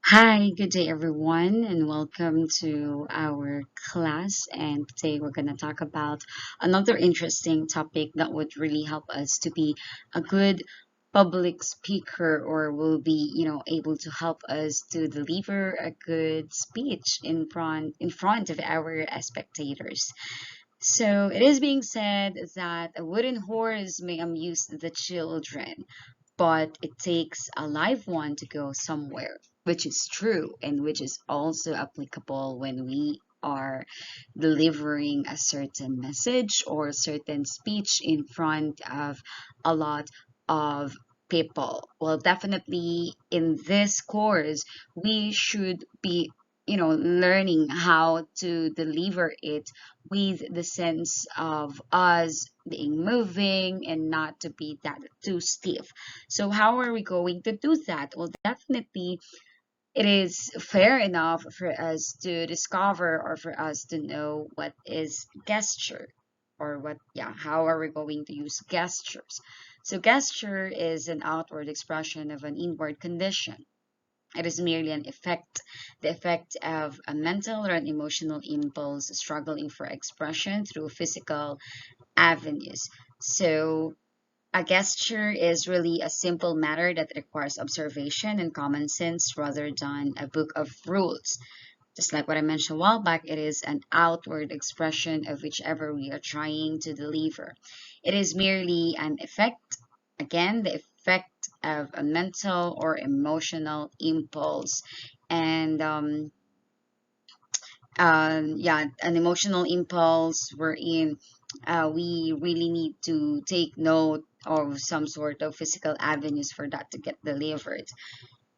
Hi, good day everyone, and welcome to our class. And today we're going to talk about another interesting topic that would really help us to be a good public speaker, or will be, able to help us to deliver a good speech in front of our spectators. So it is being said that a wooden horse may amuse the children, but it takes a live one to go somewhere, which is true and which is also applicable when we are delivering a certain message or a certain speech in front of a lot of people. Well, definitely in this course, we should be learning how to deliver it with the sense of us being moving and not to be that too stiff. So how are we going to do that? Well, definitely it is fair enough for us to discover or for us to know what is gesture, or how are we going to use gestures. So gesture is an outward expression of an inward condition. It is merely an effect, the effect of a mental or an emotional impulse struggling for expression through physical avenues. So a gesture is really a simple matter that requires observation and common sense rather than a book of rules. Just like what I mentioned a while back, it is an outward expression of whichever we are trying to deliver. It is merely an effect, again, the effect of a mental or emotional impulse. And an emotional impulse wherein we really need to take note of some sort of physical avenues for that to get delivered.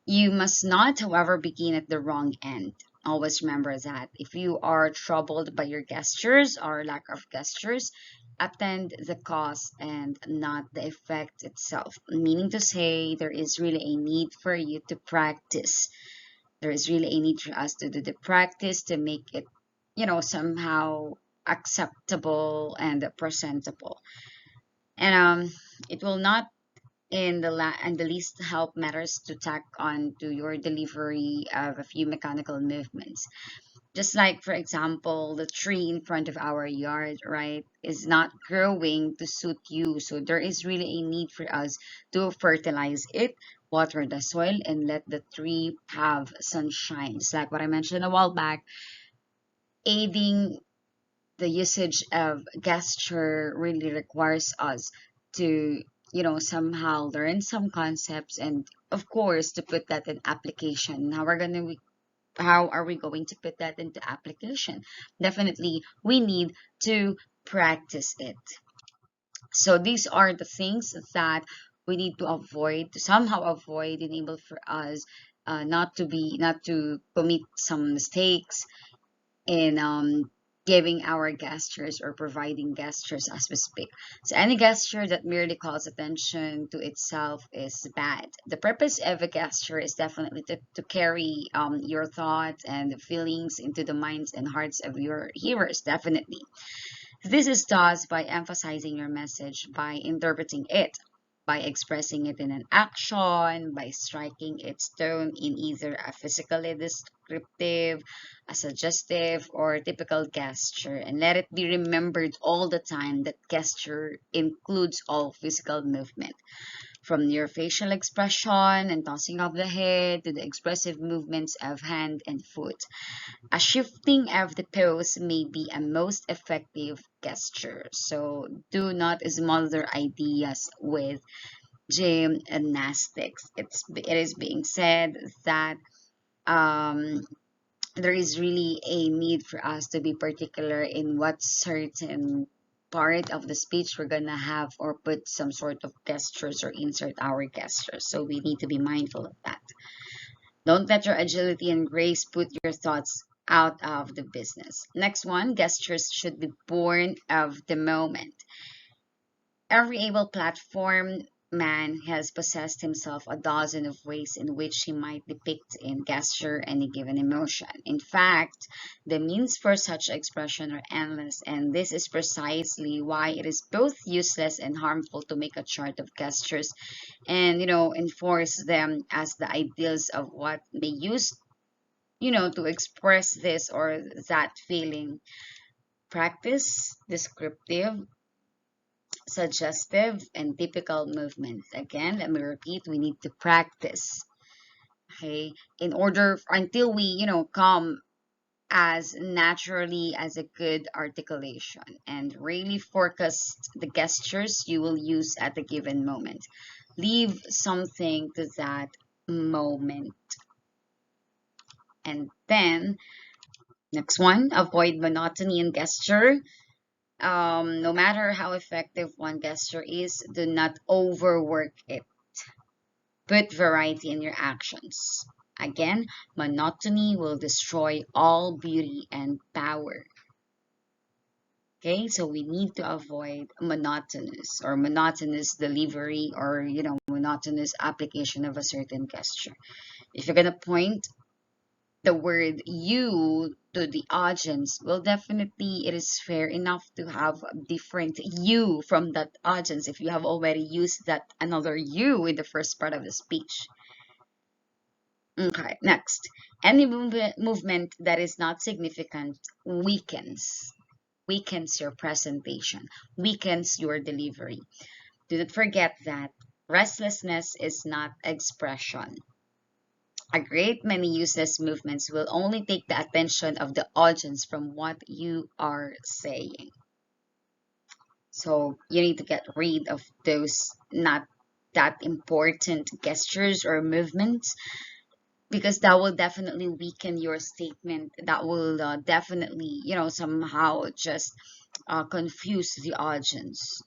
You must not, however, begin at the wrong end. Always remember that. If you are troubled by your gestures or lack of gestures, attend the cause and not the effect itself. Meaning to say, there is really a need for you to practice. There is really a need for us to do the practice to make it, somehow acceptable and presentable. And it will not and the least help matters to tack on to your delivery of a few mechanical movements. Just like, for example, the tree in front of our yard, right, is not growing to suit you. So there is really a need for us to fertilize it, water the soil, and let the tree have sunshine. Just like what I mentioned a while back, aiding the usage of gesture really requires us to somehow learn some concepts, and of course to put that in application. How are we going to put that into application? Definitely we need to practice it. So these are the things that we need to avoid, to somehow avoid, enable for us not to commit some mistakes in giving our gestures or providing gestures as we speak. So any gesture that merely calls attention to itself is bad. The purpose of a gesture is definitely to carry your thoughts and feelings into the minds and hearts of your hearers, definitely. This is done by emphasizing your message, by interpreting it, by expressing it in an action, by striking its tone in either a physically descriptive, a suggestive, or typical gesture. And let it be remembered all the time that gesture includes all physical movement, from your facial expression and tossing of the head to the expressive movements of hand and foot. A shifting of the pose may be a most effective gesture. So do not smother ideas with gymnastics. It is being said that um, there is really a need for us to be particular in what certain part of the speech we're gonna have, or put some sort of gestures or insert our gestures. So we need to be mindful of that. Don't let your agility and grace put your thoughts out of the business. Next one, gestures should be born of the moment. Every able platform man has possessed himself a dozen of ways in which he might depict in gesture any given emotion. In fact, the means for such expression are endless, and this is precisely why it is both useless and harmful to make a chart of gestures and enforce them as the ideals of what they use to express this or that feeling. Practice descriptive, suggestive, and typical movements. Again, let me repeat, we need to practice, okay, in order until we, come as naturally as a good articulation and really focus the gestures you will use at a given moment. Leave something to that moment. And then, next one, avoid monotony in gesture. No matter how effective one gesture is, do not overwork it. Put variety in your actions. Again, monotony will destroy all beauty and power. Okay, so we need to avoid monotonous delivery or monotonous application of a certain gesture. If you're gonna point the word you to the audience, well, definitely it is fair enough to have a different you from that audience if you have already used that another you in the first part of the speech. Okay, next. Any movement that is not significant weakens your presentation, weakens your delivery. Do not forget that restlessness is not expression. A great many useless movements will only take the attention of the audience from what you are saying. So you need to get rid of those not that important gestures or movements because that will definitely weaken your statement. That will definitely, somehow just confuse the audience.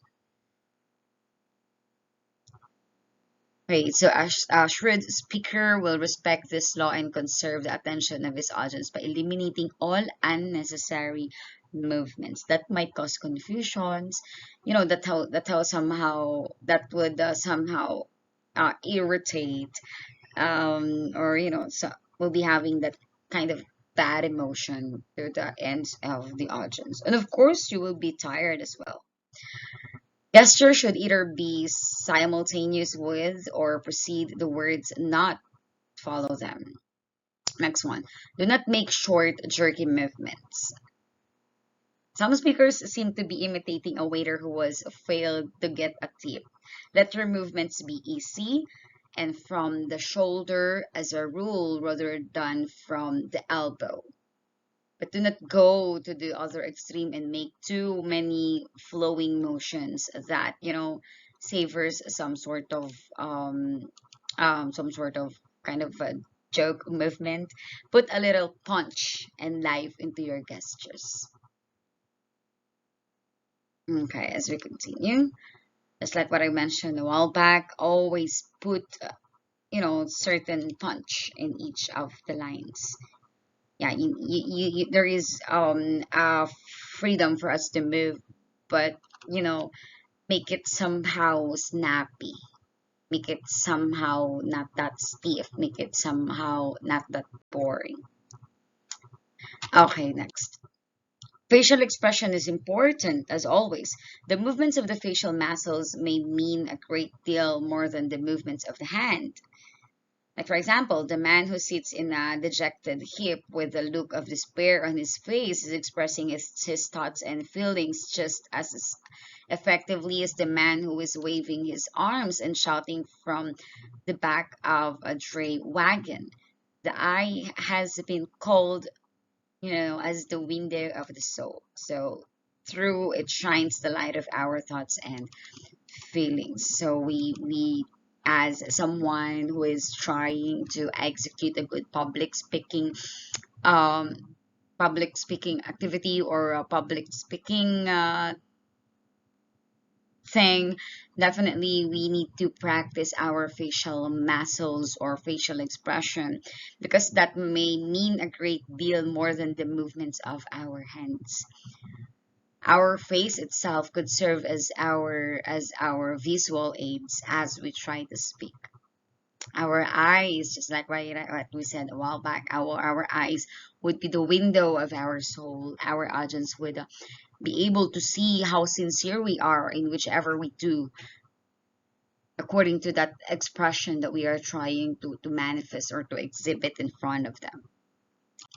Right, so a shrewd speaker will respect this law and conserve the attention of his audience by eliminating all unnecessary movements that might cause confusions. That how somehow that would somehow irritate or so we'll be having that kind of bad emotion to the ends of the audience, and of course you will be tired as well. Gesture should either be simultaneous with or precede the words, not follow them. Next one. Do not make short, jerky movements. Some speakers seem to be imitating a waiter who was failed to get a tip. Let your movements be easy and from the shoulder as a rule rather than from the elbow. But do not go to the other extreme and make too many flowing motions that savors some sort of kind of a joke movement. Put a little punch and life into your gestures. Okay, as we continue, just like what I mentioned a while back, always put certain punch in each of the lines. Yeah, there is freedom for us to move, but you know make it somehow snappy, make it somehow not that stiff, make it somehow not that boring. Okay, next. Facial expression is important as always. The movements of the facial muscles may mean a great deal more than the movements of the hand. Like, for example, the man who sits in a dejected heap with a look of despair on his face is expressing his thoughts and feelings just as effectively as the man who is waving his arms and shouting from the back of a dray wagon. The eye has been called, as the window of the soul. So through it shines the light of our thoughts and feelings. So we as someone who is trying to execute a good um public speaking activity or a public speaking thing, definitely we need to practice our facial muscles or facial expression because that may mean a great deal more than the movements of our hands. Our face itself could serve as our visual aids as we try to speak. Our eyes, just like what we said a while back, our eyes would be the window of our soul. Our audience would be able to see how sincere we are in whichever we do, according to that expression that we are trying to manifest or to exhibit in front of them.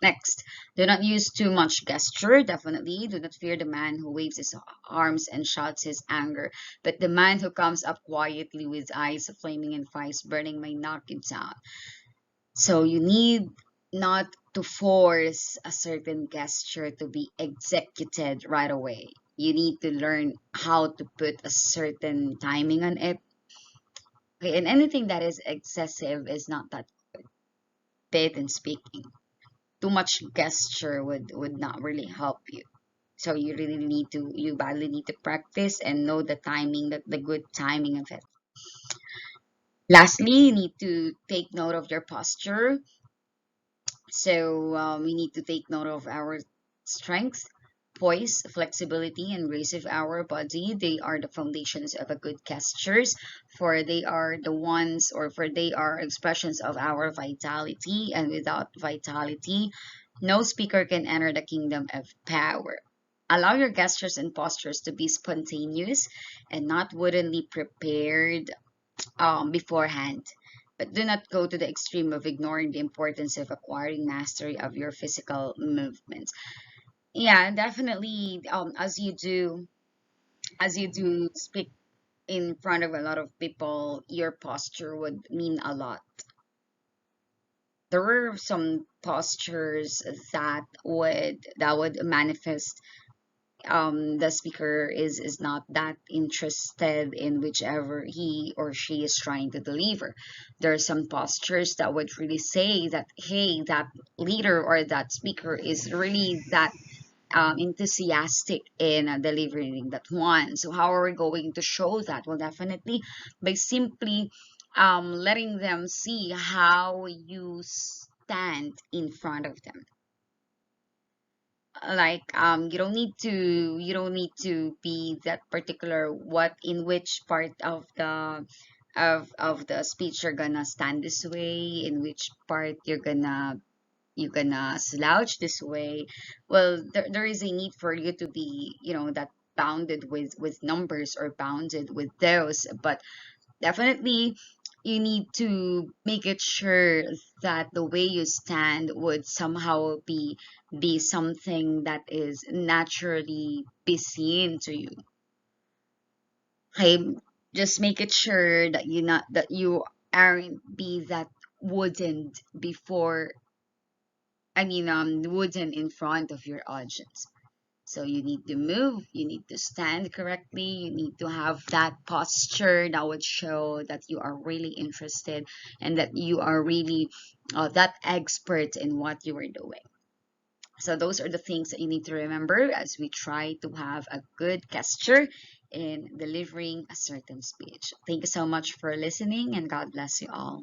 Next, do not use too much gesture. Definitely, do not fear the man who waves his arms and shouts his anger, but the man who comes up quietly with eyes flaming and fires burning may knock you down. So you need not to force a certain gesture to be executed right away. You need to learn how to put a certain timing on it. Okay, and anything that is excessive is not that bad in speaking. Too much gesture would not really help you. So you badly need to practice and know the timing, the good timing of it. Lastly, you need to take note of your posture. So we need to take note of our strength, poise, flexibility, and grace of our body. They are the foundations of a good gestures, for they are the ones, or for they are expressions of our vitality. And without vitality, no speaker can enter the kingdom of power. Allow your gestures and postures to be spontaneous and not woodenly prepared beforehand. But do not go to the extreme of ignoring the importance of acquiring mastery of your physical movements. Yeah, definitely. As you do speak in front of a lot of people, your posture would mean a lot. There were some postures that would manifest the speaker is not that interested in whichever he or she is trying to deliver. There are some postures that would really say that, hey, that leader or that speaker is really that enthusiastic in delivering that one. So how are we going to show that? Well, definitely by simply letting them see how you stand in front of them. Like you don't need to be that particular what in which part of the speech you're gonna stand this way, in which part you're gonna slouch this way. Well, there is a need for you to be, that bounded with numbers or bounded with those, but definitely you need to make it sure that the way you stand would somehow be something that is naturally be seen to you. Okay, just make it sure that you aren't be that wooden before, wooden in front of your audience. So you need to move, you need to stand correctly, you need to have that posture that would show that you are really interested and that you are really that expert in what you are doing. So those are the things that you need to remember as we try to have a good gesture in delivering a certain speech. Thank you so much for listening, and God bless you all.